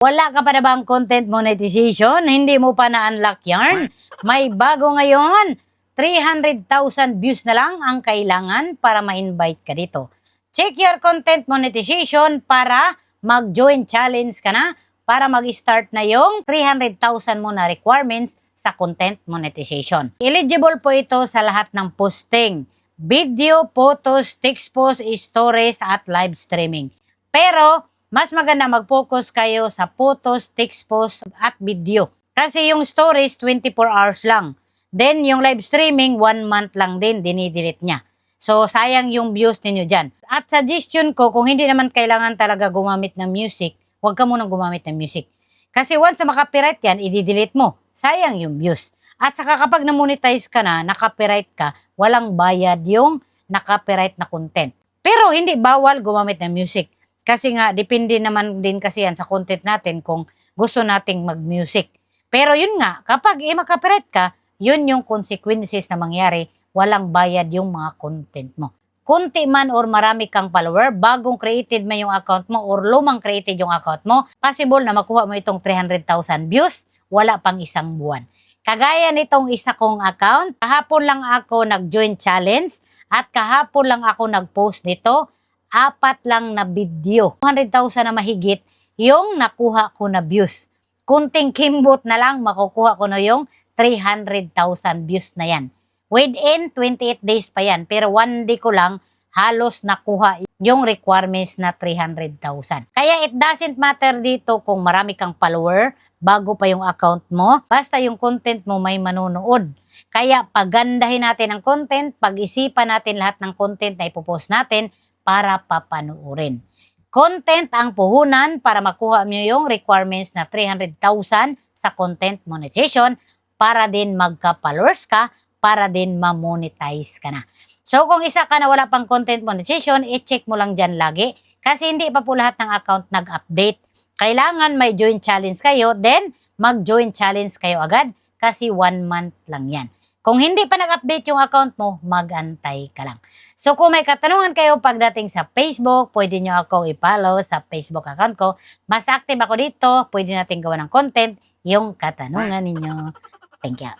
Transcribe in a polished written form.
Wala ka pa na bang content monetization? Hindi mo pa na-unlock yarn? May bago ngayon. 300,000 views na lang ang kailangan para ma-invite ka dito. Check your content monetization para mag-join challenge ka na para mag-start na yung 300,000 mo na requirements sa content monetization. Eligible po ito sa lahat ng posting, video, photos, text post, stories at live streaming. Pero mas maganda mag-focus kayo sa photos, text post, at video. Kasi yung stories, 24 hours lang. Then, yung live streaming, 1 month lang din, dinidelete niya. So, sayang yung views ninyo dyan. At suggestion ko, kung hindi naman kailangan talaga gumamit ng music, huwag ka munang gumamit ng music. Kasi once na makapiright yan, i-delete mo. Sayang yung views. At saka kapag na-monetize ka na, nakapiright ka, walang bayad yung nakapiright na content. Pero hindi bawal gumamit ng music. Kasi nga, depende naman din kasi yan sa content natin kung gusto nating mag-music. Pero yun nga, kapag makapiright ka, yun yung consequences na mangyari, walang bayad yung mga content mo. Kunti man or marami kang follower, bagong created man yung account mo or lumang created yung account mo, possible na makuha mo itong 300,000 views, wala pang isang buwan. Kagaya nitong isa kong account, kahapon lang ako nag-join challenge at kahapon lang ako nag-post nito, 4 lang na video. 200,000 na mahigit yung nakuha ko na views. Kunting kimbot na lang, makukuha ko na yung 300,000 views na yan. Within 28 days pa yan. Pero 1 day ko lang halos nakuha yung requirements na 300,000. Kaya it doesn't matter dito kung marami kang follower, bago pa yung account mo. Basta yung content mo may manonood. Kaya pagandahin natin ang content, pag-isipan natin lahat ng content na ipopost natin, para papanuorin. Content ang puhunan para makuha mo yung requirements na 300,000 sa content monetization para din magka-followers ka, para din ma-monetize ka na. So kung isa ka na wala pang content monetization, i-check mo lang dyan lagi kasi hindi pa po lahat ng account nag-update. Kailangan may join challenge kayo, then mag-join challenge kayo agad kasi 1 month lang yan. Kung hindi pa nag-update yung account mo, mag-antay ka lang. So kung may katanungan kayo pagdating sa Facebook, pwede nyo ako i-follow sa Facebook account ko. Mas active ako dito, pwede natin gawa ng content yung katanungan ninyo. Thank you.